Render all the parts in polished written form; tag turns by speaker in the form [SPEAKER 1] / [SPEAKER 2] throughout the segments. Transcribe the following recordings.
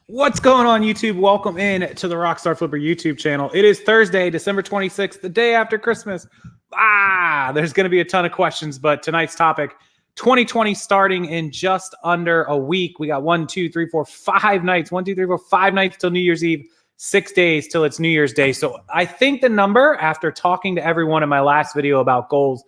[SPEAKER 1] What's going on, YouTube? Welcome in to the Rockstar Flipper YouTube channel. It is Thursday, December 26th, the day after Christmas. There's going to be a ton of questions, but tonight's topic, 2020 starting in just under a week. We got 5 nights. 5 nights till New Year's Eve, 6 days till it's New Year's Day. So I think the number, after talking to everyone in my last video about goals,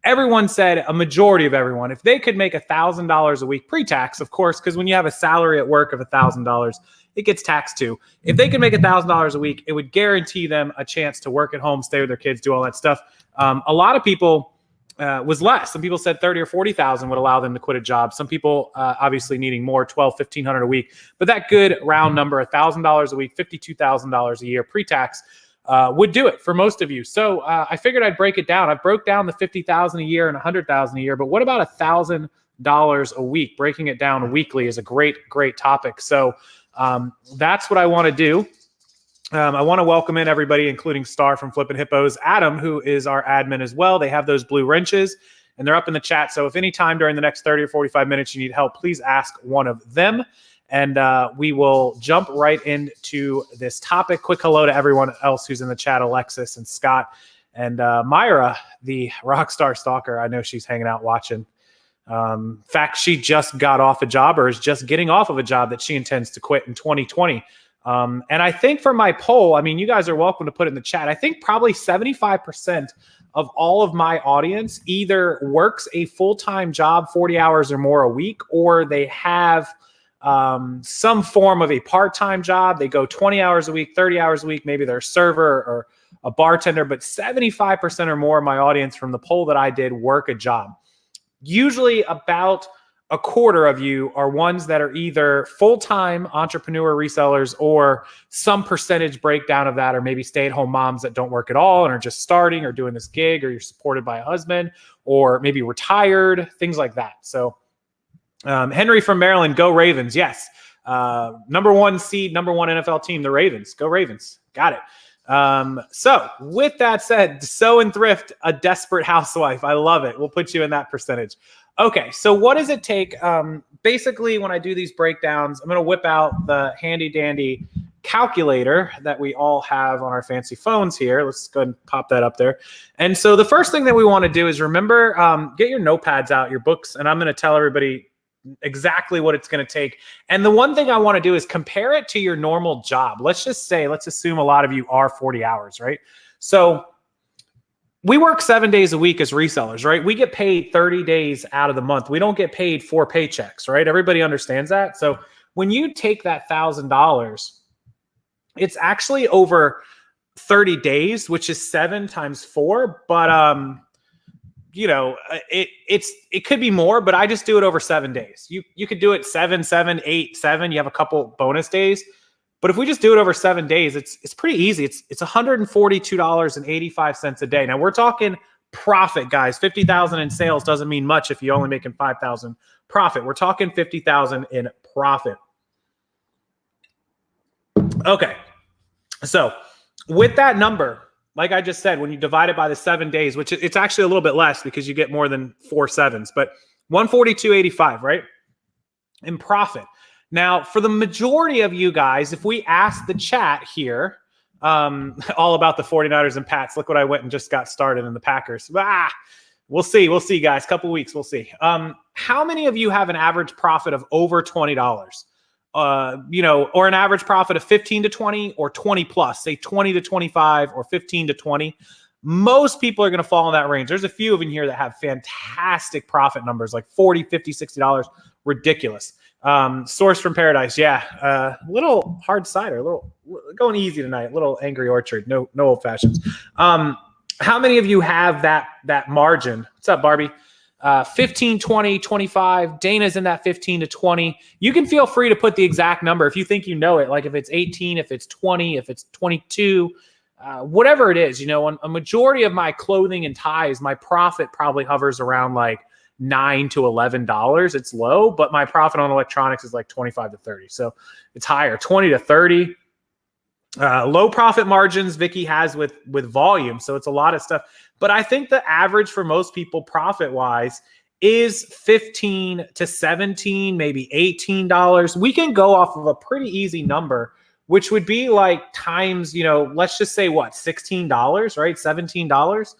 [SPEAKER 1] everyone said, a majority of everyone, if they could make $1,000 a week pre-tax, of course, because when you have a salary at work of $1,000, it gets taxed too. If they could make $1,000 a week, it would guarantee them a chance to work at home, stay with their kids, do all that stuff. A lot of people was less. Some people said 30 or 40,000 would allow them to quit a job. Some people obviously needing more, 12, 1,500 a week. But that good round number, $1,000 a week, $52,000 a year pre-tax, would do it for most of you. So I figured I'd break it down. I broke down the $50,000 a year and $100,000 a year, but what about $1,000 a week? Breaking it down weekly is a great topic. So that's what I want to do. I want to welcome in everybody, including Star from Flippin' Hippos, Adam, who is our admin as well. They have those blue wrenches and they're up in the chat. So if any time during the next 30 or 45 minutes you need help, please ask one of them. And we will jump right into this topic. Quick hello to everyone else who's in the chat, Alexis and Scott and Myra, the Rockstar Stalker. I know she's hanging out watching. In fact, she just got off a job or is just getting off of a job that she intends to quit in 2020. And I think for my poll, I mean, you guys are welcome to put it in the chat. I think probably 75% of all of my audience either works a full-time job, 40 hours or more a week, or they have some form of a part-time job. They go 20 hours a week, 30 hours a week. Maybe they're a server or a bartender, but 75% or more of my audience from the poll that I did work a job. Usually about a quarter of you are ones that are either full-time entrepreneur resellers or some percentage breakdown of that, or maybe stay-at-home moms that don't work at all and are just starting or doing this gig, or you're supported by a husband, or maybe retired, things like that. So Henry from Maryland, go Ravens. Yes. Number one seed, number one NFL team, the Ravens. Go Ravens. Got it. So with that said, sew and thrift, a desperate housewife. I love it. We'll put you in that percentage. Okay. So what does it take? Basically, when I do these breakdowns, I'm going to whip out the handy dandy calculator that we all have on our fancy phones here. Let's go ahead and pop that up there. And so the first thing that we want to do is remember, get your notepads out, your books, and I'm going to tell everybody exactly what it's going to take. And the one thing I want to do is compare it to your normal job. Let's assume a lot of you are 40 hours, right? So we work 7 days a week as resellers, right? We get paid 30 days out of the month. We don't get paid 4 paychecks, right? Everybody understands that. So when you take that $1,000, it's actually over 30 days, which is 7 times 4. But, you know, it could be more, but I just do it over 7 days. You could do it 7, 7, 8, 7. You have a couple bonus days, but if we just do it over 7 days, it's pretty easy. It's $142.85 a day. Now we're talking profit, guys. 50,000 in sales doesn't mean much if you're only making 5,000 profit. We're talking 50,000 in profit. Okay, so with that number, like I just said, when you divide it by the 7 days, which it's actually a little bit less because you get more than 4 sevens, but 142.85, right? In profit. Now, for the majority of you guys, if we ask the chat here, all about the 49ers and Pats, look what I went and just got started in the Packers. We'll see, guys. Couple weeks, we'll see. How many of you have an average profit of over $20? You know, or an average profit of 15 to 20 or 20 plus, say 20 to 25 or 15 to 20. Most people are going to fall in that range. There's a few of you here that have fantastic profit numbers like 40, 50, $60. Ridiculous. Source from Paradise. Yeah. Little hard cider, little going easy tonight, little Angry Orchard. No old fashions. How many of you have that margin? What's up, Barbie? 15, 20, 25. Dana's in that 15 to 20. You can feel free to put the exact number if you think you know it. Like if it's 18, if it's 20, if it's 22, whatever it is. You know, on a majority of my clothing and ties, my profit probably hovers around like $9 to $11. It's low, but my profit on electronics is like 25 to 30. So it's higher, 20 to 30. Low profit margins Vicky has with volume. So it's a lot of stuff. But I think the average for most people profit wise is $15 to $17, maybe $18. We can go off of a pretty easy number, which would be like times, let's just say what, $16, right? $17.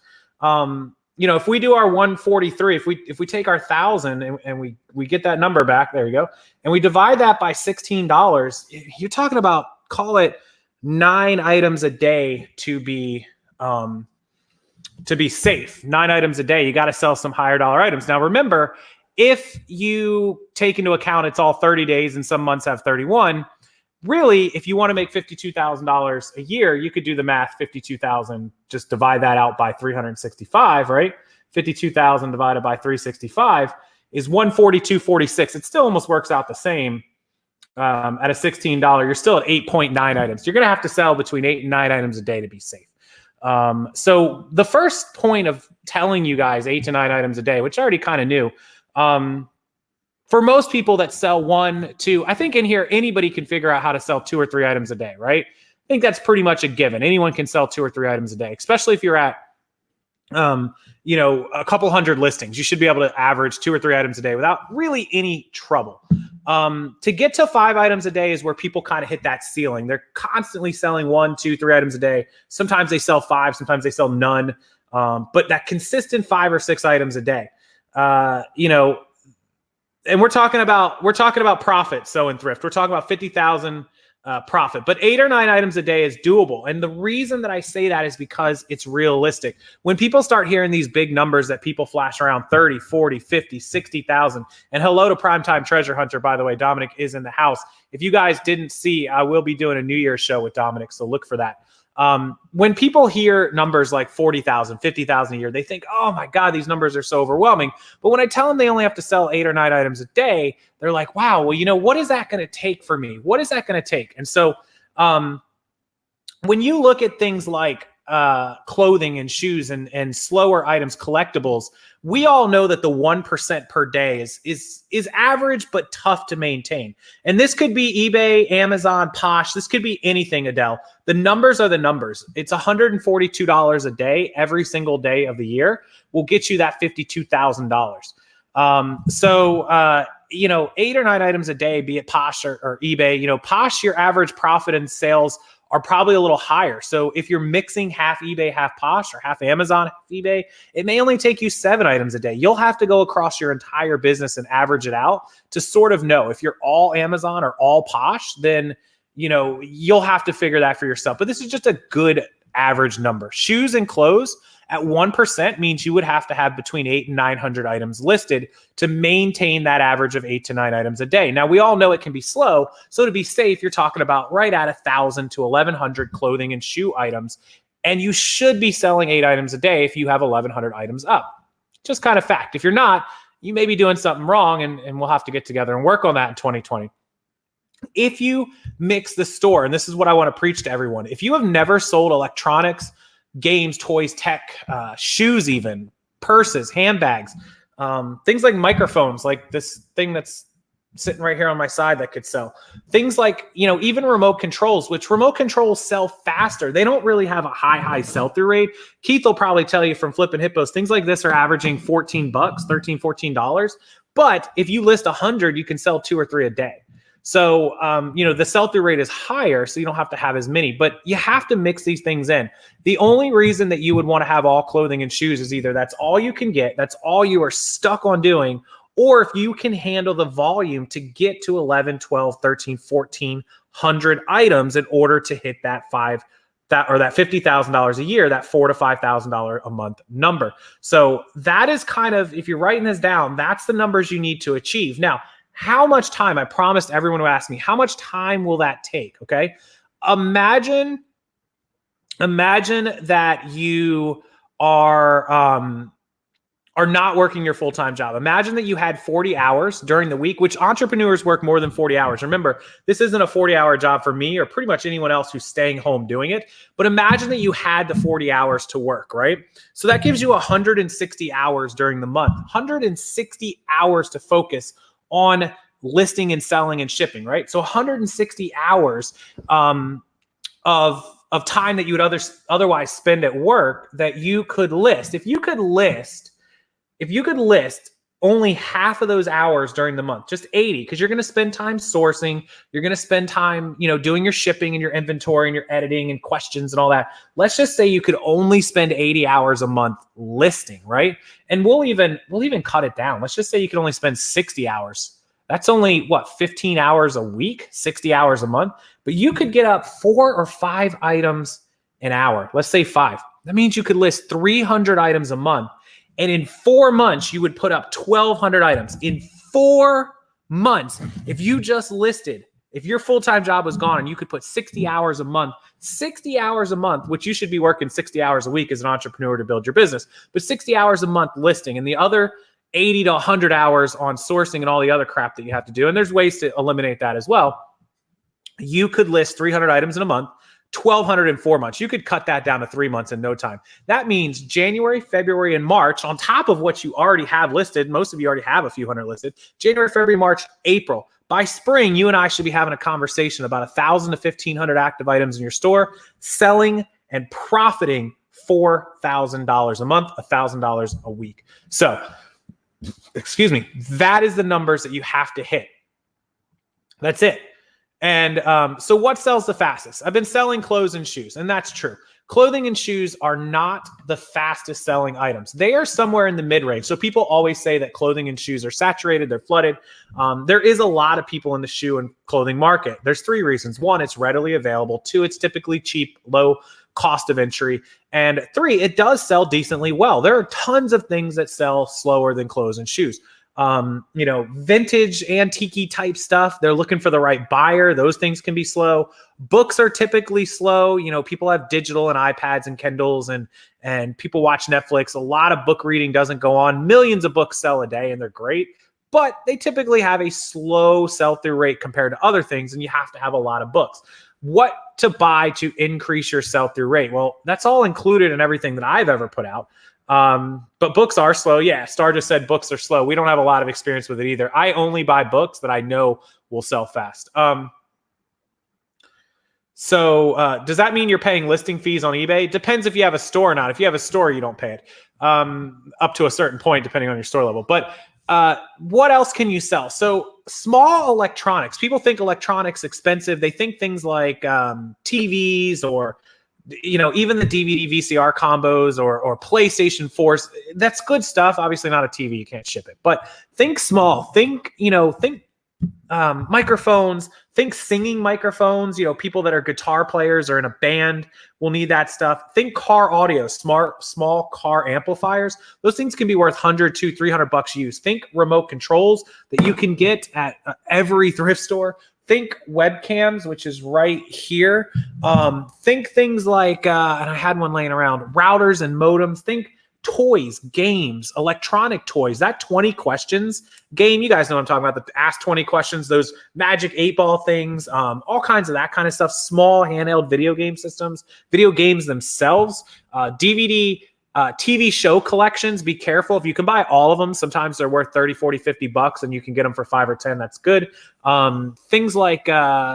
[SPEAKER 1] If we do our 143, if we take our 1,000 and we get that number back, there you go, and we divide that by $16, you're talking about, call it 9 items a day to be safe. 9 items a day. You got to sell some higher dollar items. Now, remember, if you take into account it's all 30 days and some months have 31, really, if you want to make $52,000 a year, you could do the math. 52,000, just divide that out by 365, right? 52,000 divided by 365 is 142.46. It still almost works out the same. At a $16, you're still at 8.9 items. You're going to have to sell between 8 and 9 items a day to be safe. So the first point of telling you guys 8 to 9 items a day, which I already kind of knew, for most people that sell 1, 2, I think in here, anybody can figure out how to sell 2 or 3 items a day, right? I think that's pretty much a given. Anyone can sell 2 or 3 items a day, especially if you're at, a couple hundred listings. You should be able to average 2 or 3 items a day without really any trouble. To get to 5 items a day is where people kind of hit that ceiling. They're constantly selling 1, 2, 3 items a day. Sometimes they sell 5, sometimes they sell none. But that consistent 5 or 6 items a day, and we're talking about profit. So in thrift, we're talking about 50,000 profit, but 8 or 9 items a day is doable. And the reason that I say that is because it's realistic. When people start hearing these big numbers that people flash around 30, 40, 50, 60,000, and hello to Primetime Treasure Hunter, by the way, Dominic is in the house. If you guys didn't see, I will be doing a New Year's show with Dominic, so look for that. When people hear numbers like 40,000, 50,000 a year, they think, oh my God, these numbers are so overwhelming. But when I tell them they only have to sell 8 or 9 items a day, they're like, wow, well, what is that going to take for me? What is that going to take? And so when you look at things like clothing and shoes and slower items, collectibles, we all know that the 1% per day is average but tough to maintain. And this could be eBay, Amazon, Posh. This could be anything, Adele. The numbers are the numbers. It's $142 a day every single day of the year will get you that $52,000. So 8 or 9 items a day, be it Posh or eBay, Posh, your average profit in sales are probably a little higher. So if you're mixing half eBay, half Posh, or half Amazon, half eBay, it may only take you 7 items a day. You'll have to go across your entire business and average it out to sort of know. If you're all Amazon or all Posh, then you'll have to figure that for yourself. But this is just a good average number. Shoes and clothes at 1% means you would have to have between 8 and 900 items listed to maintain that average of 8 to 9 items a day. Now, we all know it can be slow. So to be safe, you're talking about right at 1,000 to 1,100 clothing and shoe items. And you should be selling 8 items a day if you have 1,100 items up. Just kind of fact. If you're not, you may be doing something wrong, and we'll have to get together and work on that in 2020. If you mix the store, and this is what I want to preach to everyone, if you have never sold electronics, games, toys, tech, shoes, even purses, handbags, things like microphones, like this thing that's sitting right here on my side that could sell. Things like, even remote controls, which remote controls sell faster. They don't really have a high sell-through rate. Keith will probably tell you from Flipping Hippos, things like this are averaging $14, $13, $14. But if you list 100, you can sell 2 or 3 a day. So, the sell-through rate is higher, so you don't have to have as many, but you have to mix these things in. The only reason that you would want to have all clothing and shoes is either that's all you can get, that's all you are stuck on doing, or if you can handle the volume to get to 11, 12, 13, 1,400 items in order to hit that $50,000 a year, that $4,000 to $5,000 a month number. So that is kind of, if you're writing this down, that's the numbers you need to achieve. Now, how much time? I promised everyone who asked me, how much time will that take? Okay. Imagine that you are not working your full-time job. Imagine that you had 40 hours during the week, which entrepreneurs work more than 40 hours. Remember, this isn't a 40-hour job for me or pretty much anyone else who's staying home doing it. But imagine that you had the 40 hours to work, right? So that gives you 160 hours during the month, 160 hours to focus on listing and selling and shipping, right? So 160 hours of time that you would otherwise spend at work that you could list. If you could list only half of those hours during the month, just 80, because you're going to spend time sourcing. You're going to spend time, doing your shipping and your inventory and your editing and questions and all that. Let's just say you could only spend 80 hours a month listing, right? And we'll even cut it down. Let's just say you could only spend 60 hours. That's only 15 hours a week, 60 hours a month. But you could get up 4 or 5 items an hour. Let's say 5. That means you could list 300 items a month. And in 4 months, you would put up 1,200 items. In 4 months, if you just listed, if your full-time job was gone and you could put 60 hours a month, which you should be working 60 hours a week as an entrepreneur to build your business, but 60 hours a month listing, and the other 80 to 100 hours on sourcing and all the other crap that you have to do. And there's ways to eliminate that as well. You could list 300 items in a month, 1,200 in 4 months. You could cut that down to 3 months in no time. That means January, February, and March, on top of what you already have listed, most of you already have a few hundred listed, January, February, March, April. By spring, you and I should be having a conversation about 1,000 to 1,500 active items in your store, selling and profiting $4,000 a month, $1,000 a week. So, that is the numbers that you have to hit. That's it. And so what sells the fastest? I've been selling clothes and shoes, and that's true. Clothing and shoes are not the fastest selling items. They are somewhere in the mid-range. So people always say that clothing and shoes are saturated, they're flooded. There is a lot of people in the shoe and clothing market. There's 3 reasons. 1, it's readily available. 2, it's typically cheap, low cost of entry. And 3, it does sell decently well. There are tons of things that sell slower than clothes and shoes. Vintage antique type stuff. They're looking for the right buyer. Those things can be slow. Books are typically slow. People have digital and iPads and Kindles and people watch Netflix. A lot of book reading doesn't go on. Millions of books sell a day and they're great, but they typically have a slow sell-through rate compared to other things. And you have to have a lot of books. What to buy to increase your sell-through rate? Well, that's all included in everything that I've ever put out. But books are slow. Yeah, Star just said books are slow. We don't have a lot of experience with it either. I only buy books that I know will sell fast. So does that mean you're paying listing fees on eBay? Depends if you have a store or not. If you have a store, you don't pay it up to a certain point, depending on your store level. But what else can you sell? So small electronics. People think electronics expensive. They think things like TVs or even the DVD VCR combos or PlayStation 4s, that's good stuff. Obviously not a TV, you can't ship it, but think small, think microphones, think singing microphones, people that are guitar players or in a band will need that stuff. Think car audio, small car amplifiers. Those things can be worth $100 to $300 used. Think remote controls that you can get at every thrift store. Think webcams, which is right here. Think things like, and I had one laying around, routers and modems. Think toys, games, electronic toys. That 20 questions game, you guys know what I'm talking about, the Ask 20 questions, those magic 8-ball things, all kinds of that kind of stuff, small handheld video game systems, video games themselves, DVD, TV show collections. Be careful. If you can buy all of them, sometimes they're worth 30, 40, 50 bucks and you can get them for 5 or 10. That's good. Things like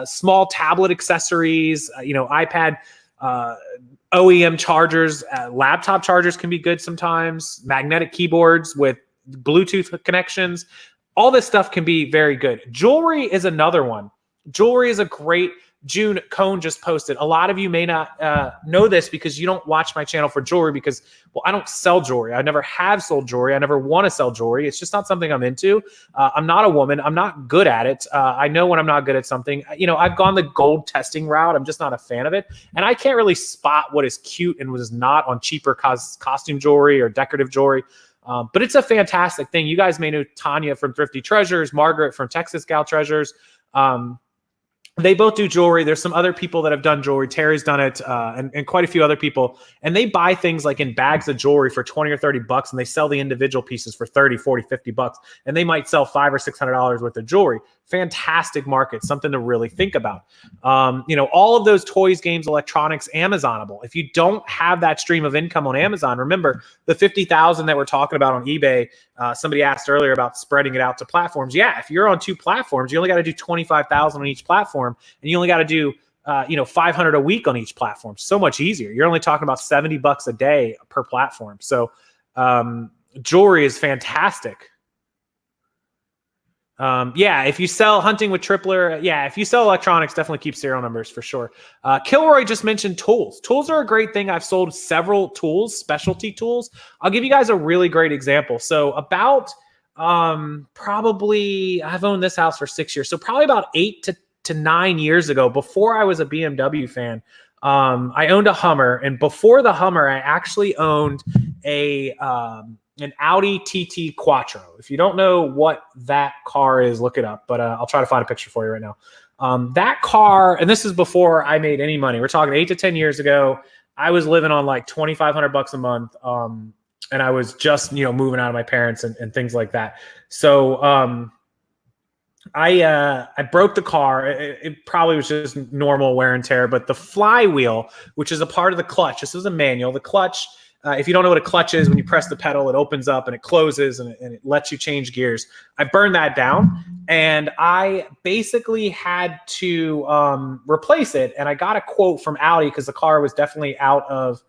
[SPEAKER 1] small tablet accessories, iPad, OEM chargers, laptop chargers can be good sometimes. Magnetic keyboards with Bluetooth connections. All this stuff can be very good. Jewelry is another one. Jewelry is a great. June Cohn just posted. A lot of you may not know this because you don't watch my channel for jewelry because, well, I don't sell jewelry. I never have sold jewelry. I never want to sell jewelry. It's just not something I'm into. I'm not a woman. I'm not good at it. I know when I'm not good at something. I've gone the gold testing route. I'm just not a fan of it. And I can't really spot what is cute and what is not on cheaper costume jewelry or decorative jewelry. But it's a fantastic thing. You guys may know Tanya from Thrifty Treasures, Margaret from Texas Gal Treasures. They both do jewelry. There's some other people that have done jewelry. Terry's done it, and quite a few other people. And they buy things like in bags of jewelry for 20 or 30 bucks, and they sell the individual pieces for 30, 40, 50 bucks. And they might sell $500 or $600 worth of jewelry. Fantastic market, something to really think about. All of those toys, games, electronics, Amazonable. If you don't have that stream of income on Amazon, remember the 50,000 that we're talking about on eBay. Somebody asked earlier about spreading it out to platforms. Yeah, if you're on 2 platforms, you only got to do 25,000 on each platform, and you only got to do 500 a week on each platform. So much easier. You're only talking about $70 a day per platform. So jewelry is fantastic. Yeah, if you sell hunting with Tripler, yeah, if you sell electronics, definitely keep serial numbers for sure. Kilroy just mentioned tools. Tools are a great thing. I've sold several tools, specialty tools. I'll give you guys a really great example. So about probably, I've owned this house for 6 years. So probably about 8 to 9 years ago, before I was a BMW fan, I owned a Hummer. And before the Hummer, I actually owned an Audi TT Quattro. If you don't know what that car is, look it up. But I'll try to find a picture for you right now. That car, and this is before I made any money. We're talking 8 to 10 years ago. I was living on like $2,500 a month, and I was just moving out of my parents and things like that. So I broke the car. It probably was just normal wear and tear, but the flywheel, which is a part of the clutch, this is a manual. The clutch. If you don't know what a clutch is, when you press the pedal, it opens up and it closes and it lets you change gears. I burned that down and I basically had to replace it. And I got a quote from Audi because the car was definitely out of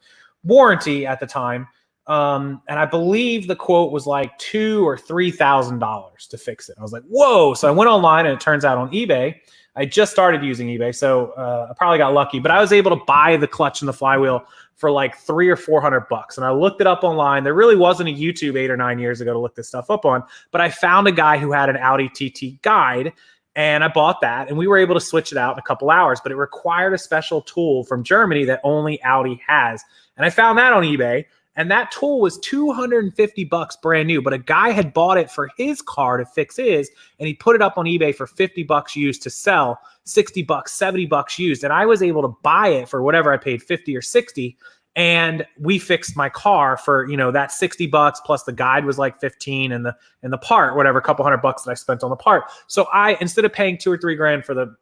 [SPEAKER 1] warranty at the time. And I believe the quote was like $2,000 or $3,000 to fix it. I was like, whoa. So I went online and it turns out on eBay, I just started using eBay. So I probably got lucky, but I was able to buy the clutch and the flywheel for like $300 or $400. And I looked it up online. There really wasn't a YouTube 8 or 9 years ago to look this stuff up on, but I found a guy who had an Audi TT guide and I bought that and we were able to switch it out in a couple hours, but it required a special tool from Germany that only Audi has. And I found that on eBay. And that tool was $250 brand new, but a guy had bought it for his car to fix his, and he put it up on eBay for $50 used to sell, $60, $70 used. And I was able to buy it for whatever I paid, 50 or 60. And we fixed my car for, that $60 plus the guide was like 15 and the part, whatever, a couple $100 that I spent on the part. So instead of paying $2 or $3 grand for the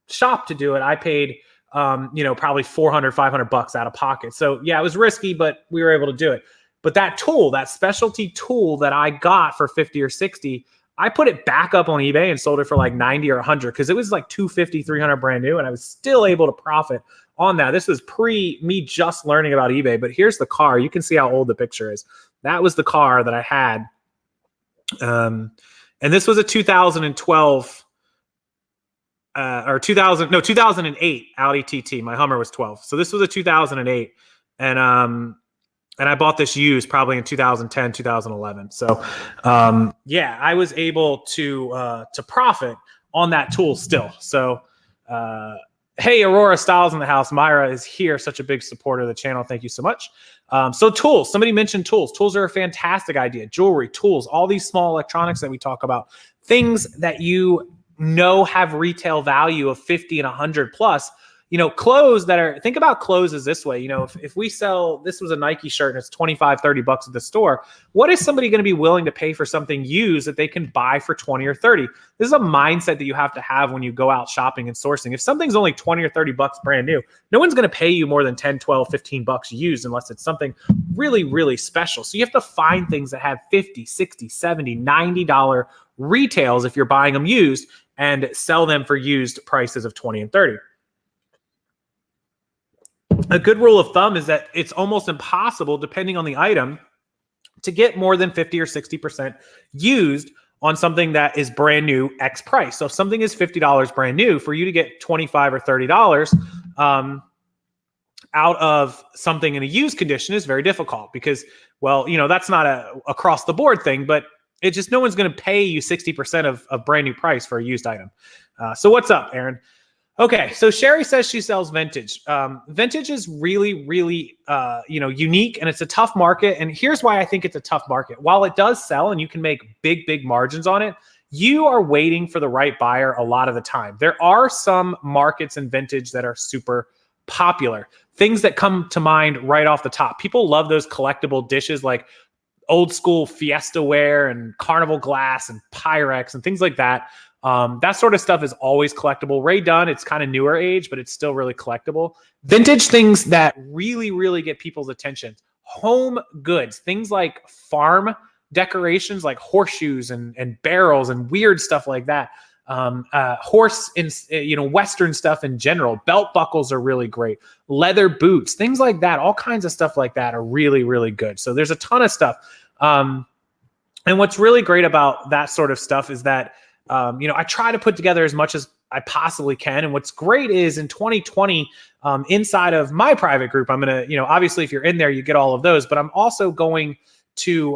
[SPEAKER 1] shop to do it, I paid probably $400, $500 out of pocket. So yeah, it was risky, but we were able to do it. But that tool, that specialty tool that I got for 50 or 60, I put it back up on eBay and sold it for like 90 or 100 because it was like 250, 300 brand new. And I was still able to profit on that. This was pre me just learning about eBay, but here's the car. You can see how old the picture is. That was the car that I had. And this was a 2012 or 2008 Audi TT. My Hummer was 12. So this was a 2008. And I bought this used probably in 2010, 2011. So yeah, I was able to profit on that tool still. So hey, Aurora Styles in the house. Myra is here, such a big supporter of the channel. Thank you so much. So tools, somebody mentioned tools. Tools are a fantastic idea. Jewelry, tools, all these small electronics that we talk about, things that have retail value of 50 and 100 plus, clothes think about clothes as this way. If we sell, this was a Nike shirt and it's $25, $30 at the store. What is somebody going to be willing to pay for something used that they can buy for 20 or 30? This is a mindset that you have to have when you go out shopping and sourcing. If something's only 20 or 30 bucks brand new, no one's going to pay you more than 10, 12, 15 bucks used unless it's something really, really special. So you have to find things that have 50, 60, 70, $90 retails if you're buying them used and sell them for used prices of 20 and 30. A good rule of thumb is that it's almost impossible, depending on the item, to get more than 50 or 60% used on something that is brand new X price. So if something is $50 brand new, for you to get $25 or $30 out of something in a used condition is very difficult because, well, that's not a across the board thing, but it's just no one's going to pay you 60% of brand new price for a used item. So what's up, Aaron? Okay, so Sherry says she sells vintage. Vintage is really, really, unique, and it's a tough market. And here's why I think it's a tough market. While it does sell and you can make big, big margins on it, you are waiting for the right buyer a lot of the time. There are some markets in vintage that are super popular. Things that come to mind right off the top. People love those collectible dishes like old school Fiesta ware and Carnival glass and Pyrex and things like that. That sort of stuff is always collectible. Ray Dunn, it's kind of newer age, but it's still really collectible. Vintage things that really, really get people's attention. Home goods, things like farm decorations, like horseshoes and barrels and weird stuff like that. Horse and Western stuff in general. Belt buckles are really great. Leather boots, things like that. All kinds of stuff like that are really, really good. So there's a ton of stuff. And what's really great about that sort of stuff is that I try to put together as much as I possibly can. And what's great is in 2020, inside of my private group, I'm going to, obviously if you're in there, you get all of those, but I'm also going to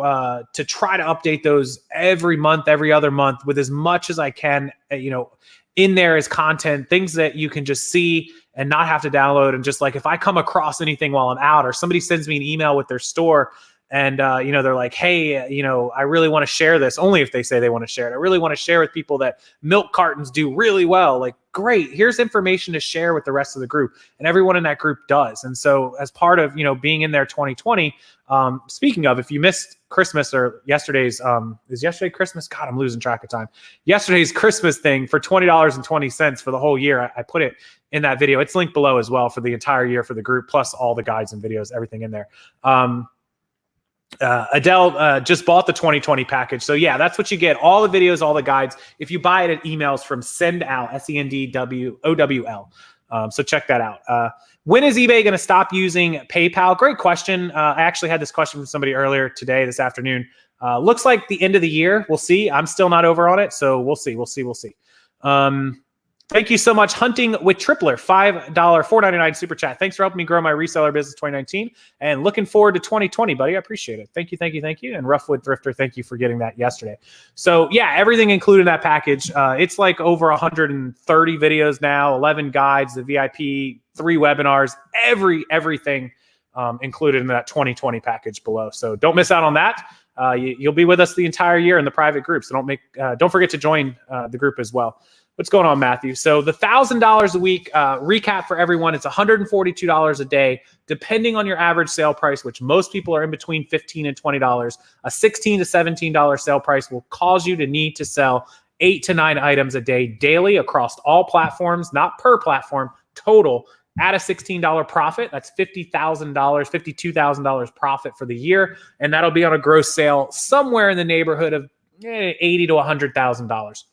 [SPEAKER 1] try to update those every month, every other month with as much as I can, in there as content, things that you can just see and not have to download. And just like, if I come across anything while I'm out, or somebody sends me an email with their store and, they're like, hey, I really want to share this, only if they say they want to share it. I really want to share with people that milk cartons do really well. Like, great, here's information to share with the rest of the group. And everyone in that group does. And so as part of, being in there 2020, speaking of, if you missed Christmas or yesterday's, is yesterday Christmas? God, I'm losing track of time. Yesterday's Christmas thing for $20.20 for the whole year. I put it in that video. It's linked below as well for the entire year for the group, plus all the guides and videos, everything in there. Adele just bought the 2020 package. So yeah, that's what you get. All the videos, all the guides. If you buy it at emails from Sendowl, SENDWOWL. So check that out. When is eBay going to stop using PayPal? Great question. I actually had this question from somebody earlier today, this afternoon. Looks like the end of the year. We'll see. I'm still not over on it. So we'll see. Thank you so much. Hunting with Tripler, $5, $4.99 super chat. Thanks for helping me grow my reseller business 2019 and looking forward to 2020, buddy. I appreciate it. Thank you. And Roughwood Thrifter, thank you for getting that yesterday. So yeah, everything included in that package. It's like over 130 videos now, 11 guides, the VIP, 3 webinars, everything included in that 2020 package below. So don't miss out on that. You'll be with us the entire year in the private group. So don't forget to join the group as well. What's going on, Matthew? So the $1,000 a week recap for everyone, it's $142 a day, depending on your average sale price, which most people are in between $15 and $20. A $16 to $17 sale price will cause you to need to sell 8 to 9 items a day daily across all platforms, not per platform, total, at a $16 profit. That's $50,000, $52,000 profit for the year. And that'll be on a gross sale somewhere in the neighborhood of $80,000 to $100,000.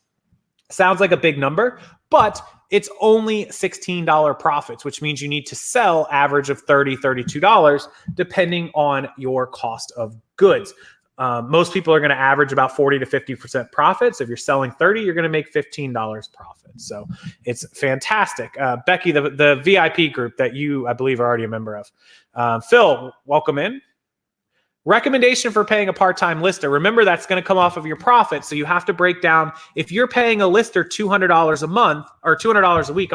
[SPEAKER 1] Sounds like a big number, but it's only $16 profits, which means you need to sell average of $30, $32, depending on your cost of goods. Most people are going to average about 40 to 50% profits. If you're selling 30, you're going to make $15 profit. So it's fantastic. Becky, the VIP group that you, I believe, are already a member of. Phil, welcome in. Recommendation for paying a part-time lister. Remember, that's going to come off of your profit. So you have to break down, if you're paying a lister $200 a month or $200 a week,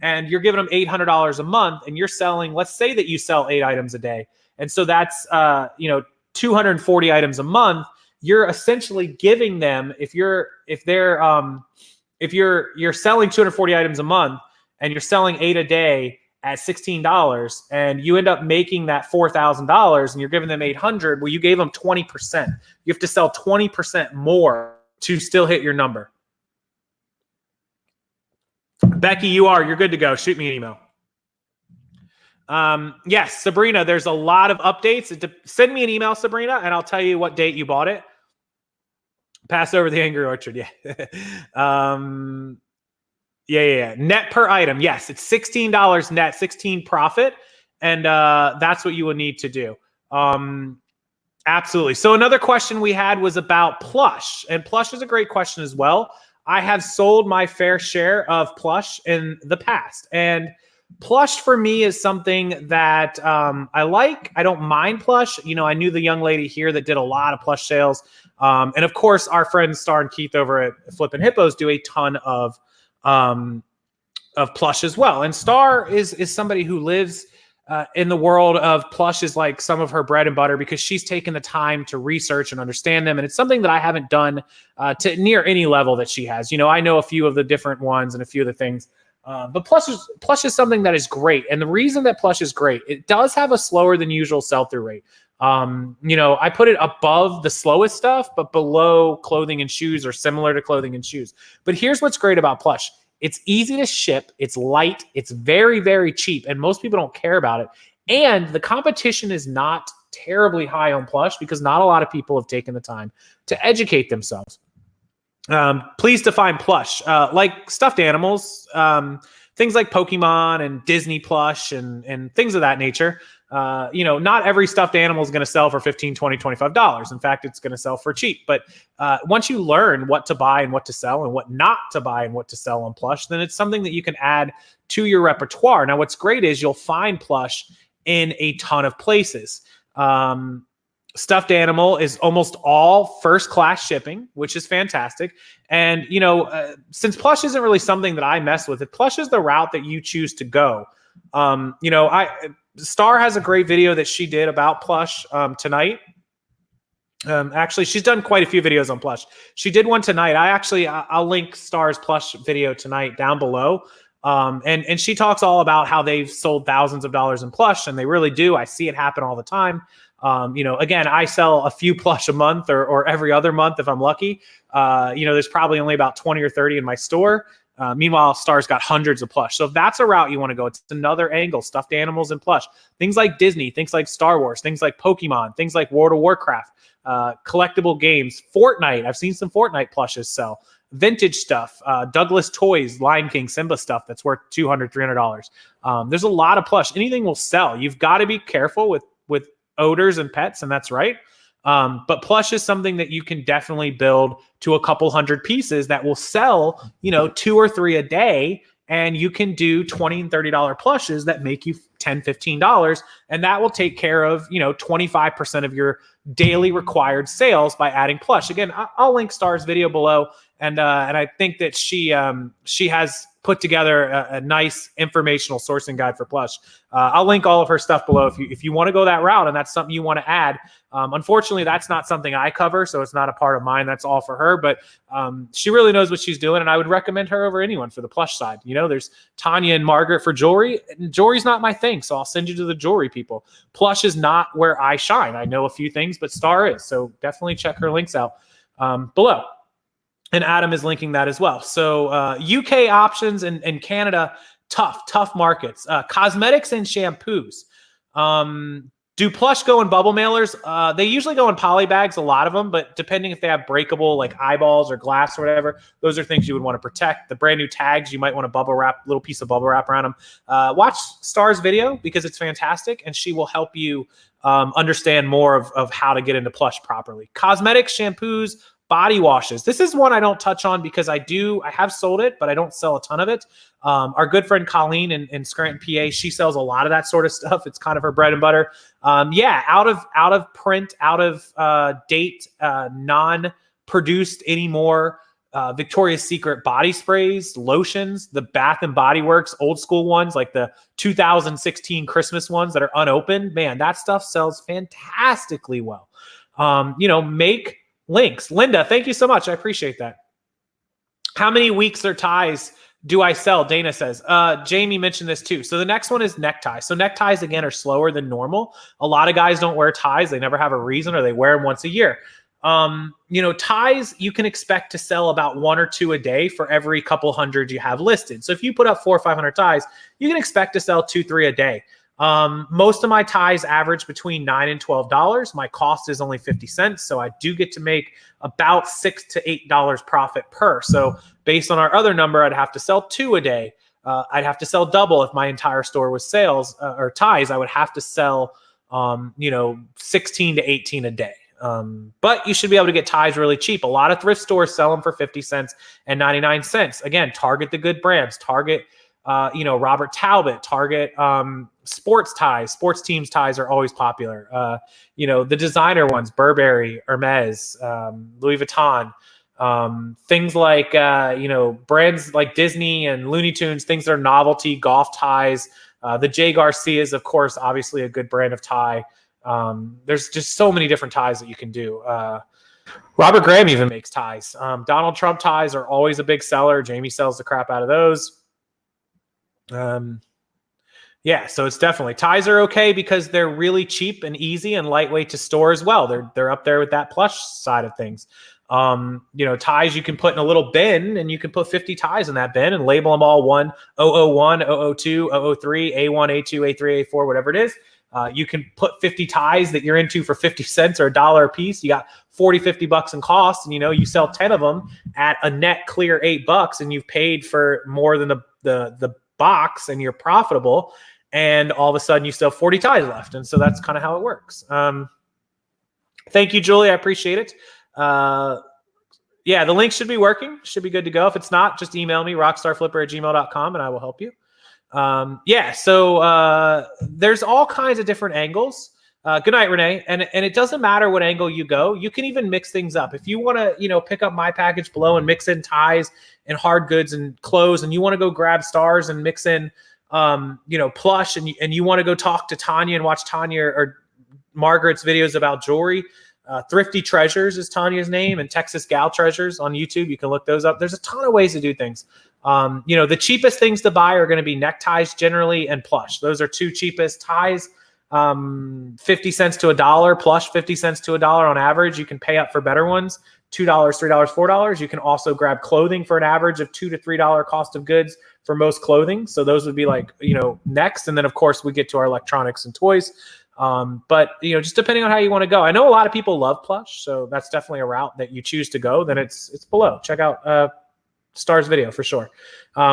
[SPEAKER 1] and you're giving them $800 a month and you're selling, let's say that you sell 8 items a day. And so that's, 240 items a month. You're essentially giving them, if you're selling 240 items a month and you're selling 8 a day at $16 and you end up making that $4,000 and you're giving them 800, well, you gave them 20%. You have to sell 20% more to still hit your number. Becky, you're good to go. Shoot me an email. Yes, Sabrina, there's a lot of updates. Send me an email, Sabrina, and I'll tell you what date you bought it. Pass over the Angry Orchard. Yeah. Yeah. Net per item. Yes, it's $16 net, 16 profit. And that's what you will need to do. Absolutely. So another question we had was about Plush. And Plush is a great question as well. I have sold my fair share of Plush in the past. And Plush for me is something that I like. I don't mind Plush. I knew the young lady here that did a lot of Plush sales. And of course, our friends Star and Keith over at Flippin' Hippos do a ton of Plush as well. And Star is somebody who lives in the world of Plush, is like some of her bread and butter, because she's taken the time to research and understand them. And it's something that I haven't done to near any level that she has. I know a few of the different ones and a few of the things. But Plush is something that is great. And the reason that Plush is great, it does have a slower than usual sell-through rate. I put it above the slowest stuff, but below clothing and shoes, or similar to clothing and shoes. But here's what's great about Plush. It's easy to ship. It's light. It's very, very cheap. And most people don't care about it. And the competition is not terribly high on Plush because not a lot of people have taken the time to educate themselves. Please define Plush. Like stuffed animals, things like Pokemon and Disney Plush and things of that nature. not every stuffed animal is going to sell for $15, $20, $25. In fact, it's going to sell for cheap. But once you learn what to buy and what to sell and what not to buy and what to sell on Plush, then it's something that you can add to your repertoire. Now, what's great is you'll find Plush in a ton of places. Stuffed animal is almost all first-class shipping, which is fantastic. And, since Plush isn't really something that I mess with, Plush is the route that you choose to go. Star has a great video that she did about Plush tonight. Actually, she's done quite a few videos on Plush. She did one tonight. I'll link Star's Plush video tonight down below. And she talks all about how they've sold thousands of dollars in Plush, and they really do. I see it happen all the time. Again, I sell a few Plush a month or every other month if I'm lucky. There's probably only about 20 or 30 in my store. Meanwhile, Star's got hundreds of Plush. So if that's a route you want to go, it's another angle, stuffed animals and Plush. Things like Disney, things like Star Wars, things like Pokemon, things like World of Warcraft, collectible games, Fortnite. I've seen some Fortnite plushes sell. Vintage stuff, Douglas Toys, Lion King, Simba stuff that's worth $200, $300. There's a lot of Plush. Anything will sell. You've got to be careful with odors and pets, and that's right. But Plush is something that you can definitely build to a couple hundred pieces that will sell, 2 or 3 a day. And you can do $20 and $30 plushes that make you $10, $15. And that will take care of, 25% of your daily required sales by adding Plush. Again, I'll link Star's video below. And I think that she has put together a nice informational sourcing guide for Plush. I'll link all of her stuff below if you want to go that route and that's something you want to add. Unfortunately, that's not something I cover, so it's not a part of mine. That's all for her. But she really knows what she's doing, and I would recommend her over anyone for the Plush side. There's Tanya and Margaret for jewelry. Jewelry's not my thing, so I'll send you to the jewelry people. Plush is not where I shine. I know a few things, but Star is. So definitely check her links out below. And Adam is linking that as well. So UK options and Canada, tough markets. Cosmetics and shampoos. Do Plush go in bubble mailers? They usually go in poly bags, a lot of them, but depending if they have breakable like eyeballs or glass or whatever, those are things you would want to protect. The brand new tags, you might want to little piece of bubble wrap around them. Watch Star's video because it's fantastic, and she will help you understand more of how to get into Plush properly. Cosmetics, shampoos, body washes. This is one I don't touch on because I have sold it, but I don't sell a ton of it. Our good friend Colleen in Scranton, PA, she sells a lot of that sort of stuff. It's kind of her bread and butter. Out of print, out of date, non-produced anymore. Victoria's Secret body sprays, lotions, the Bath and Body Works old school ones, like the 2016 Christmas ones that are unopened. Man, that stuff sells fantastically well. Make links. Linda, thank you so much. I appreciate that. How many weeks or ties do I sell? Dana says. Jamie mentioned this too. So the next one is neckties. So neckties, again, are slower than normal. A lot of guys don't wear ties. They never have a reason, or they wear them once a year. Ties, you can expect to sell about 1 or 2 a day for every couple hundred you have listed. So if you put up 400 or 500 ties, you can expect to sell 2, 3 a day. Most of my ties average between $9 and $12. My cost is only 50 cents. So I do get to make about $6 to $8 profit per. So based on our other number, I'd have to sell 2 a day. I'd have to sell double if my entire store was sales or ties. I would have to sell, 16 to 18 a day. But you should be able to get ties really cheap. A lot of thrift stores sell them for 50 cents and 99 cents. Again, target the good brands, target, Robert Talbot, target, sports ties. Sports teams ties are always popular. The designer ones, Burberry, Hermes, Louis Vuitton, things like, brands like Disney and Looney Tunes, things that are novelty, golf ties. The J. Garcia's, of course, obviously a good brand of tie. There's just so many different ties that you can do. Robert Graham even makes ties. Donald Trump ties are always a big seller. Jamie sells the crap out of those. So it's definitely, ties are okay because they're really cheap and easy and lightweight to store as well. They're up there with that Plush side of things. Ties you can put in a little bin, and you can put 50 ties in that bin and label them all 001, 002, 003, A1, A2, A3, A4, whatever it is. You can put 50 ties that you're into for 50 cents or $1 a piece. You got 40, 50 bucks in cost, and you sell 10 of them at a net clear $8, and you've paid for more than the box, and you're profitable. and all of a sudden you still have 40 ties left. And so that's kind of how it works. Thank you, Julie. I appreciate it. Yeah, the link should be working. Should be good to go. If it's not, just email me, rockstarflipper@gmail.com, and I will help you. So there's all kinds of different angles. Good night, Renee. And it doesn't matter what angle you go. You can even mix things up. If you want to, pick up my package below and mix in ties and hard goods and clothes, and you want to go grab stars and mix in, plush, and you want to go talk to Tanya and watch Tanya or Margaret's videos about jewelry. Thrifty Treasures is Tanya's name, and Texas Gal Treasures on YouTube. You can look those up. There's a ton of ways to do things. The cheapest things to buy are going to be neckties generally and plush. Those are two cheapest. Ties, 50 cents to $1, plush 50 cents to $1 on average. You can pay up for better ones, $2, $3, $4. You can also grab clothing for an average of $2 to $3 cost of goods for most clothing. So those would be like, next. And then of course we get to our electronics and toys. But just depending on how you want to go. I know a lot of people love plush, so that's definitely a route that you choose to go. Then it's below. Check out Star's video for sure.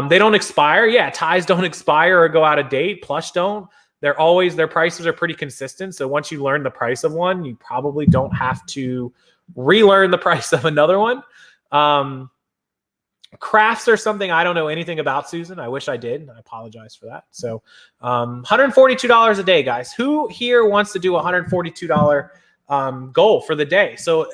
[SPEAKER 1] They don't expire. Yeah, ties don't expire or go out of date. Plush don't. Their prices are pretty consistent. So once you learn the price of one, you probably don't have to relearn the price of another one. Crafts are something I don't know anything about, Susan. I wish I did. I apologize for that. So $142 a day, guys. Who here wants to do a $142 goal for the day? So,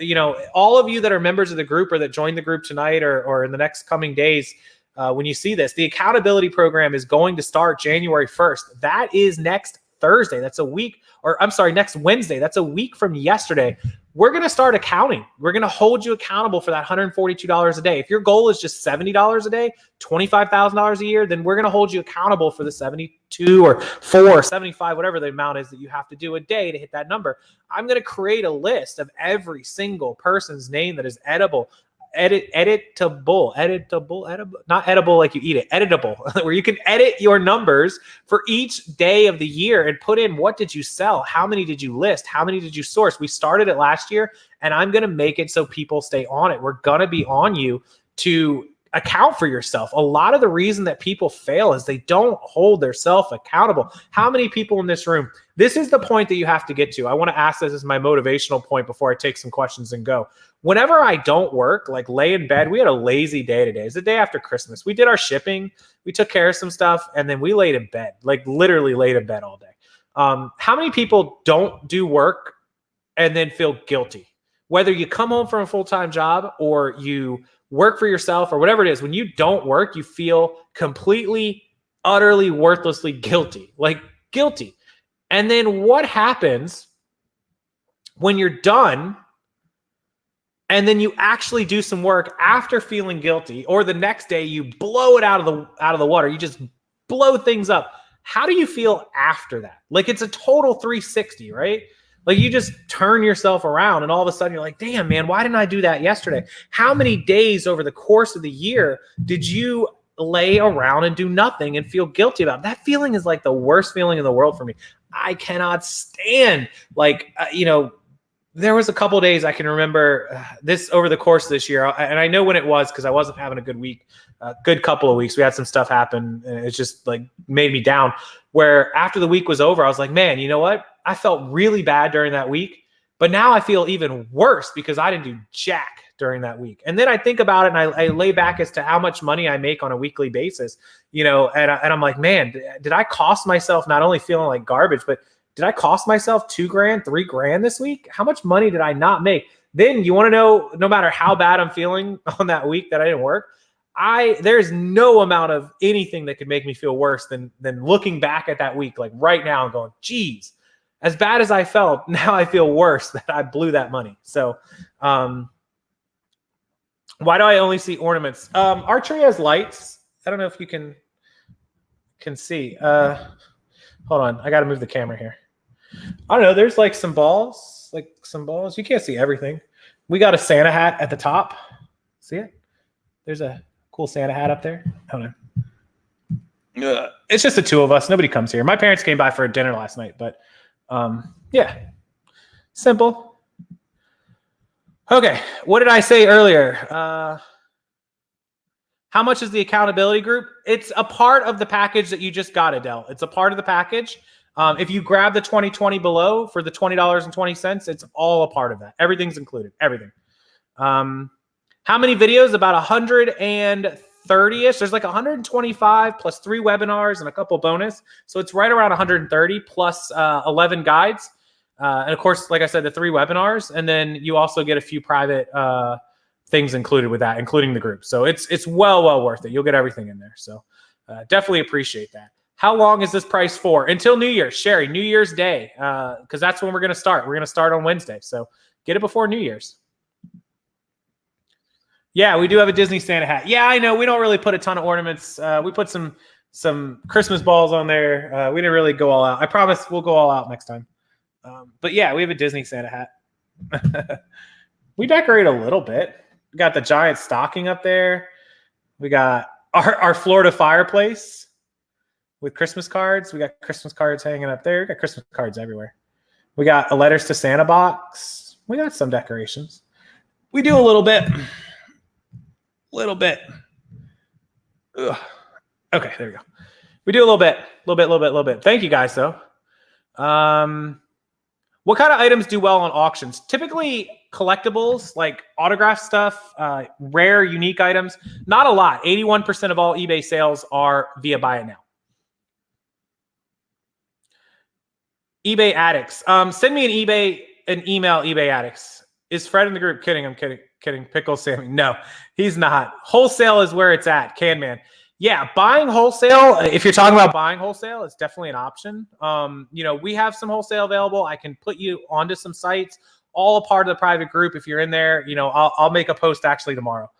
[SPEAKER 1] all of you that are members of the group or that joined the group tonight or in the next coming days, when you see this, the accountability program is going to start January 1st. That is next Thursday. That's a week, next Wednesday. That's a week from yesterday. We're going to start accounting. We're going to hold you accountable for that $142 a day. If your goal is just $70 a day, $25,000 a year, then we're going to hold you accountable for the 72 or 4 or 75, whatever the amount is that you have to do a day to hit that number. I'm going to create a list of every single person's name that is edible. Editable, not edible like you eat it, editable, where you can edit your numbers for each day of the year and put in what did you sell, how many did you list, how many did you source. We started it last year, and I'm going to make it so people stay on it. We're going to be on you to account for yourself. A lot of the reason that people fail is they don't hold themselves accountable. How many people in this room? This is the point that you have to get to. I want to ask this as my motivational point before I take some questions and go. Whenever I don't work, like lay in bed, we had a lazy day today. It's the day after Christmas. We did our shipping. We took care of some stuff, and then we laid in bed, like literally laid in bed all day. How many people don't do work and then feel guilty? Whether you come home from a full-time job or you work for yourself or whatever it is, when you don't work, you feel completely, utterly, worthlessly guilty, like guilty. And then what happens when you're done and then you actually do some work after feeling guilty, or the next day you blow it out of the water, you just blow things up? How do you feel after that? Like it's a total 360, right? Like you just turn yourself around and all of a sudden you're like, damn, man, why didn't I do that yesterday? How many days over the course of the year did you lay around and do nothing and feel guilty about it? That feeling is like the worst feeling in the world for me. I cannot stand there was a couple of days I can remember this over the course of this year. And I know when it was, because I wasn't having a good week, good couple of weeks. We had some stuff happen and it just like made me down, where after the week was over, I was like, man, you know what? I felt really bad during that week, but now I feel even worse because I didn't do jack during that week. And then I think about it and I lay back as to how much money I make on a weekly basis, and I'm like, man, did I cost myself not only feeling like garbage, but did I cost myself $2,000, $3,000 this week? How much money did I not make? Then you want to know, no matter how bad I'm feeling on that week that I didn't work, there's no amount of anything that could make me feel worse than looking back at that week, like right now and going, geez, as bad as I felt, now I feel worse that I blew that money. So, why do I only see ornaments? Our tree has lights. I don't know if you can see. Hold on. I got to move the camera here. I don't know. There's like some balls. You can't see everything. We got a Santa hat at the top. See it? There's a cool Santa hat up there. Hold on. It's just the two of us. Nobody comes here. My parents came by for a dinner last night, but yeah, simple. Okay. What did I say earlier? How much is the accountability group? It's a part of the package that you just got, Adele. It's a part of the package. If you grab the 2020 below for the $20.20, it's all a part of that. Everything's included. Everything. How many videos? About 130-ish. There's like 125 plus 3 webinars and a couple bonus. So it's right around 130 plus 11 guides. And of course, like I said, the 3 webinars. And then you also get a few private things included with that, including the group. So it's well worth it. You'll get everything in there. So definitely appreciate that. How long is this price for? Until New Year's, Sherry, New Year's Day, because that's when we're going to start. We're going to start on Wednesday. So get it before New Year's. Yeah, we do have a Disney Santa hat. Yeah, I know. We don't really put a ton of ornaments. We put some Christmas balls on there. We didn't really go all out. I promise we'll go all out next time. But yeah, we have a Disney Santa hat. We decorate a little bit. We got the giant stocking up there. We got our Florida fireplace with Christmas cards. We got Christmas cards hanging up there. We got Christmas cards everywhere. We got a letters to Santa box. We got some decorations. We do a little bit. Ugh. Okay, there we go. We do a little bit. Thank you guys, though. What kind of items do well on auctions? Typically collectibles, like autograph stuff, rare, unique items. Not a lot. 81% of all eBay sales are via buy it now. eBay addicts. Send me an email, eBay addicts. Is Fred in the group? Kidding. I'm kidding. Pickle Sammy. No, he's not. Wholesale is where it's at. Can man. Yeah, buying wholesale, if you're talking about buying wholesale, it's definitely an option. We have some wholesale available. I can put you onto some sites, all a part of the private group. If you're in there, I'll make a post actually tomorrow.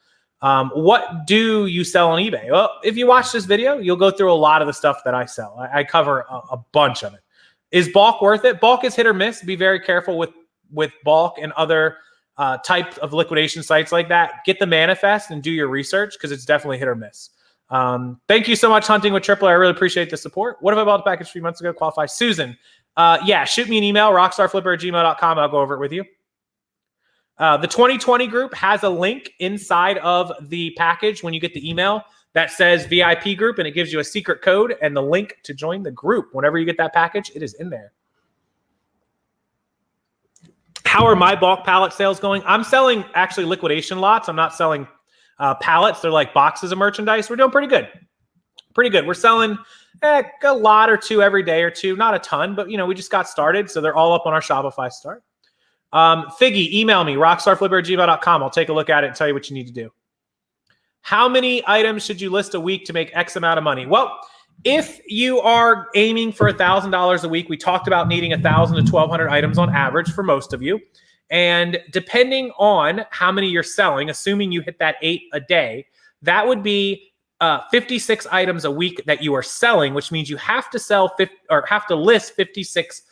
[SPEAKER 1] What do you sell on eBay? Well, if you watch this video, you'll go through a lot of the stuff that I sell. I cover a bunch of it. Is bulk worth it? Bulk is hit or miss. Be very careful with bulk and other types of liquidation sites like that. Get the manifest and do your research because it's definitely hit or miss. Thank you so much, Hunting with Tripler. I really appreciate the support. What if I bought the package 3 months ago? Qualify. Susan. Yeah, shoot me an email, rockstarflipper@gmail.com. I'll go over it with you. The 2020 group has a link inside of the package when you get the email that says VIP group, and it gives you a secret code and the link to join the group. Whenever you get that package, it is in there. How are my bulk pallet sales going? I'm selling actually liquidation lots. I'm not selling pallets. They're like boxes of merchandise. We're doing pretty good. We're selling a lot or two every day or two. Not a ton, but we just got started. So they're all up on our Shopify start. Figgy, email me, rockstarflipper@gmail.com. I'll take a look at it and tell you what you need to do. How many items should you list a week to make X amount of money? Well, if you are aiming for $1,000 a week, we talked about needing 1,000 to 1,200 items on average for most of you. And depending on how many you're selling, assuming you hit that 8 a day, that would be 56 items a week that you are selling, which means you have to list 56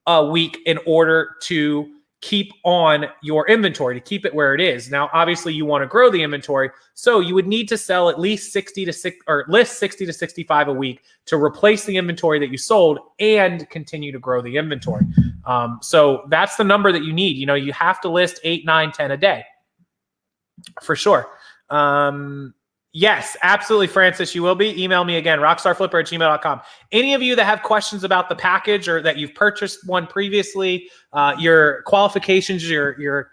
[SPEAKER 1] a week in order to keep on your inventory, to keep it where it is. Now, obviously, you want to grow the inventory, so you would need to sell at least list 60 to 65 a week to replace the inventory that you sold and continue to grow the inventory. So that's the number that you need. You have to list 8, 9, 10 a day for sure. Yes, absolutely, Francis. You will be. Email me again, rockstarflipper@gmail.com. Any of you that have questions about the package or that you've purchased one previously, your qualifications, your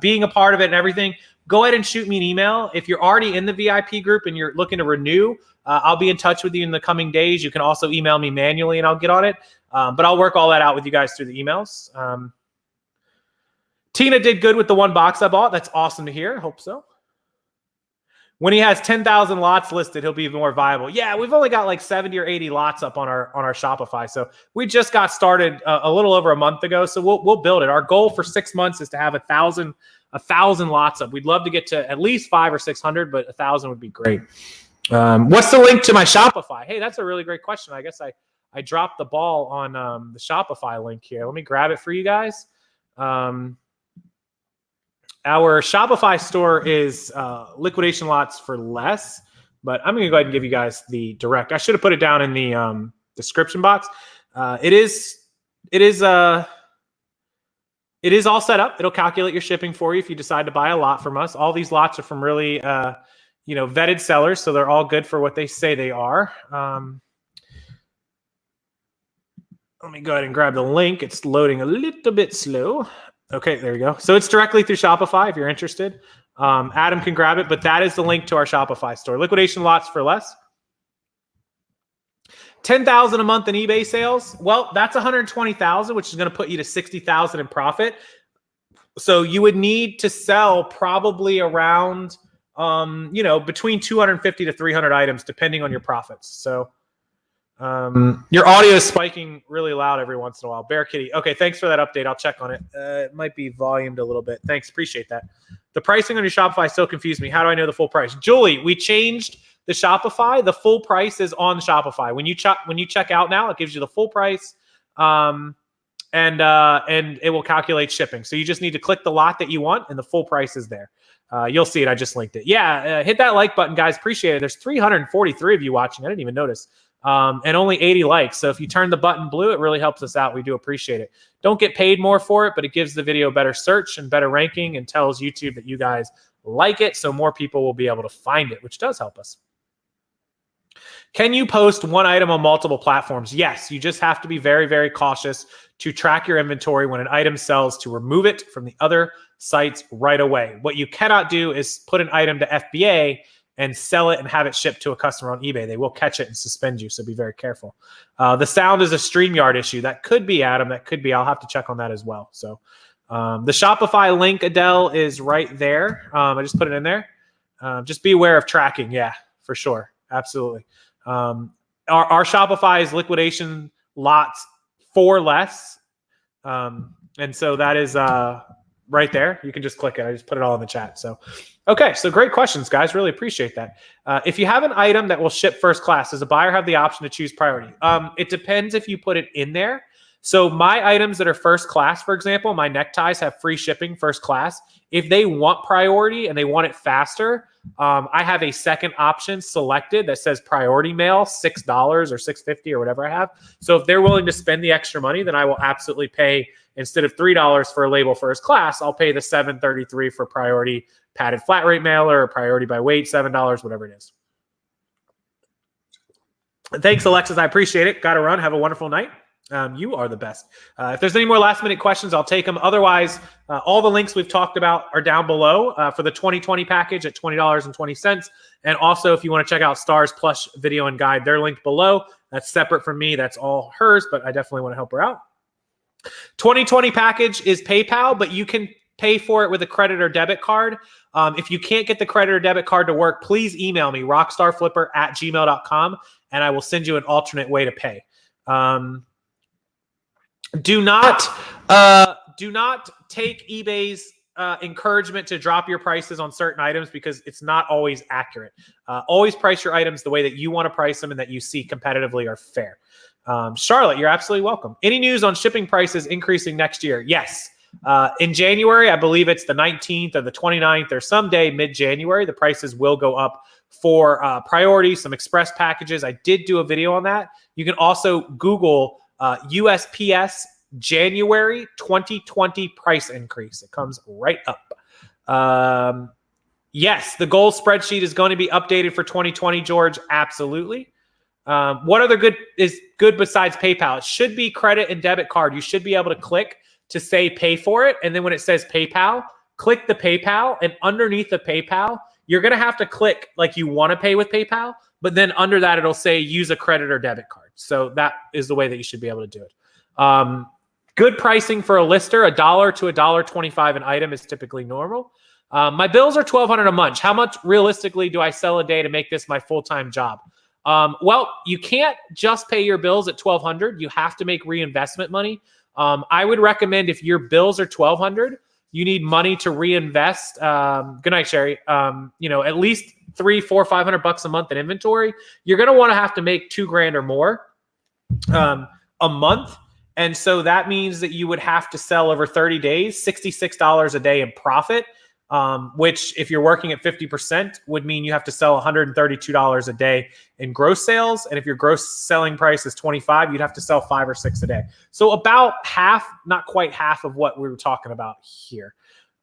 [SPEAKER 1] being a part of it and everything, go ahead and shoot me an email. If you're already in the VIP group and you're looking to renew, I'll be in touch with you in the coming days. You can also email me manually and I'll get on it. But I'll work all that out with you guys through the emails. Tina did good with the one box I bought. That's awesome to hear. Hope so. When he has 10,000 lots listed, he'll be more viable. Yeah, we've only got like 70 or 80 lots up on our Shopify. So we just got started a little over a month ago. So we'll build it. Our goal for 6 months is to have 1,000 lots up. We'd love to get to at least 500 or 600, but 1,000 would be great. What's the link to my Shopify? Hey, that's a really great question. I guess I dropped the ball on the Shopify link here. Let me grab it for you guys. Our Shopify store is liquidation lots for less, but I'm going to go ahead and give you guys the direct. I should have put it down in the description box. It is all set up. It'll calculate your shipping for you if you decide to buy a lot from us. All these lots are from really, vetted sellers, so they're all good for what they say they are. Let me go ahead and grab the link. It's loading a little bit slow. Okay, there we go. So it's directly through Shopify if you're interested. Adam can grab it, but that is the link to our Shopify store. Liquidation lots for less. 10,000 a month in eBay sales. Well, that's 120,000, which is going to put you to 60,000 in profit. So you would need to sell probably around, between 250 to 300 items, depending on your profits. So your audio is spiking really loud every once in a while. Bear Kitty. Okay, thanks for that update. I'll check on it. It might be volumed a little bit. Thanks, appreciate that. The pricing on your Shopify still confused me. How do I know the full price? Julie, we changed the Shopify. The full price is on Shopify. When you check out now, it gives you the full price, and it will calculate shipping. So you just need to click the lot that you want, and the full price is there. You'll see it. I just linked it. Yeah, hit that like button, guys. Appreciate it. There's 343 of you watching. I didn't even notice. And only 80 likes. So if you turn the button blue, it really helps us out. We do appreciate it. Don't get paid more for it, but it gives the video better search and better ranking and tells YouTube that you guys like it, so more people will be able to find it, which does help us. Can you post one item on multiple platforms? Yes, you just have to be very, very cautious to track your inventory when an item sells, to remove it from the other sites right away. What you cannot do is put an item to FBA and sell it and have it shipped to a customer on eBay. They will catch it and suspend you, so be very careful. The sound is a StreamYard issue. That could be, Adam. That could be. I'll have to check on that as well. So the Shopify link, Adele, is right there. I just put it in there. Just be aware of tracking. Yeah, for sure. Absolutely. Our Shopify is liquidation lots for less. And so that is right there. You can just click it. I just put it all in the chat. So, okay. So great questions, guys. Really appreciate that. If you have an item that will ship first class, does a buyer have the option to choose priority? It depends if you put it in there. So my items that are first class, for example, my neckties have free shipping first class. If they want priority and they want it faster, I have a second option selected that says priority mail, $6 or $6.50 or whatever I have. So if they're willing to spend the extra money, then I will absolutely pay, instead of $3 for a label first class, I'll pay the $7.33 for priority padded flat rate mailer or priority by weight, $7, whatever it is. Thanks, Alexis. I appreciate it. Got to run. Have a wonderful night. You are the best. If there's any more last minute questions, I'll take them. Otherwise, all the links we've talked about are down below for the 2020 package at $20.20. And also, if you want to check out Star's Plush video and guide, they're linked below. That's separate from me. That's all hers, but I definitely want to help her out. 2020 package is PayPal, but you can pay for it with a credit or debit card. If you can't get the credit or debit card to work, please email me, rockstarflipper@gmail.com, and I will send you an alternate way to pay. Do not take eBay's encouragement to drop your prices on certain items, because it's not always accurate. Always price your items the way that you want to price them and that you see competitively are fair. Charlotte, you're absolutely welcome. Any news on shipping prices increasing next year? Yes. In January, I believe it's the 19th or the 29th or someday mid-January, the prices will go up for priority, some express packages. I did do a video on that. You can also Google USPS January 2020 price increase. It comes right up. Yes, the goal spreadsheet is going to be updated for 2020, George. Absolutely. What other good is good besides PayPal? It should be credit and debit card. You should be able to click to say pay for it. And then when it says PayPal, click the PayPal. And underneath the PayPal, you're going to have to click like you want to pay with PayPal. But then under that, it'll say use a credit or debit card. So that is the way that you should be able to do it. Good pricing for a lister, $1 to $1.25 an item is typically normal. My bills are $1,200 a month. How much realistically do I sell a day to make this my full-time job? Well, you can't just pay your bills at $1,200. You have to make reinvestment money. I would recommend, if your bills are $1,200, you need money to reinvest. Good night, Sherry. At least $300, $400, $500 a month in inventory. You're going to have to make $2,000 or more a month. And so that means that you would have to sell over 30 days, $66 a day in profit, which if you're working at 50% would mean you have to sell $132 a day in gross sales. And if your gross selling price is 25, you'd have to sell 5 or 6 a day. So about half, not quite half of what we were talking about here.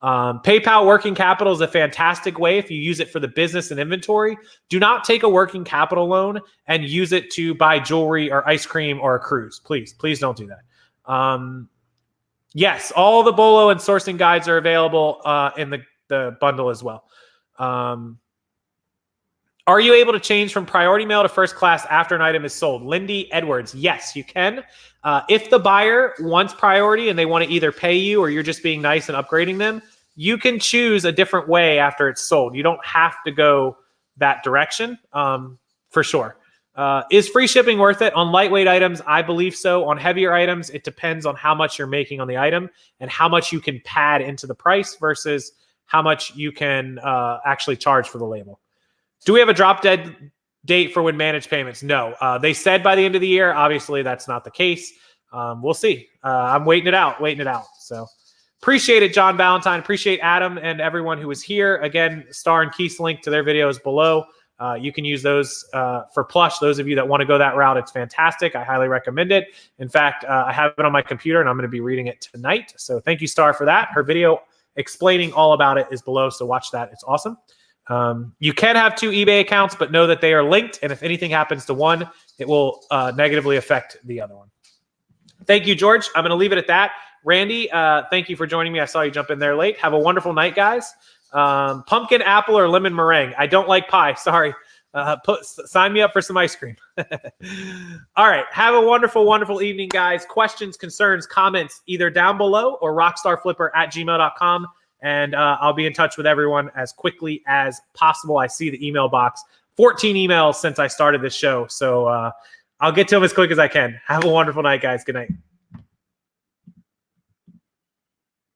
[SPEAKER 1] PayPal working capital is a fantastic way if you use it for the business and inventory. Do not take a working capital loan and use it to buy jewelry or ice cream or a cruise. Please don't do that. Yes, all the Bolo and sourcing guides are available in the bundle as well. Are you able to change from priority mail to first class after an item is sold? Lindy Edwards, yes, you can. If the buyer wants priority and they want to either pay you or you're just being nice and upgrading them, you can choose a different way after it's sold. You don't have to go that direction, for sure. Is free shipping worth it? On lightweight items, I believe so. On heavier items, it depends on how much you're making on the item and how much you can pad into the price versus how much you can actually charge for the label. Do we have a drop dead date for when managed payments? No. They said by the end of the year. Obviously, that's not the case. We'll see. I'm waiting it out. So appreciate it, John Valentine. Appreciate Adam and everyone who was here. Again, Star and Keith's link to their videos below. You can use those for Plush. Those of you that want to go that route, it's fantastic. I highly recommend it. In fact, I have it on my computer, and I'm going to be reading it tonight. So thank you, Star, for that. Her video explaining all about it is below, so watch that. It's awesome. You can have 2 eBay accounts, but know that they are linked, and if anything happens to one, it will negatively affect the other one. Thank you, George. I'm going to leave it at that. Randy, thank you for joining me. I saw you jump in there late. Have a wonderful night, guys. Pumpkin, apple, or lemon meringue? I don't like pie. Sorry. Sign me up for some ice cream. All right. Have a wonderful, wonderful evening, guys. Questions, concerns, comments, either down below or rockstarflipper@gmail.com. And I'll be in touch with everyone as quickly as possible. I see the email box. 14 emails since I started this show. So I'll get to them as quick as I can. Have a wonderful night, guys. Good night.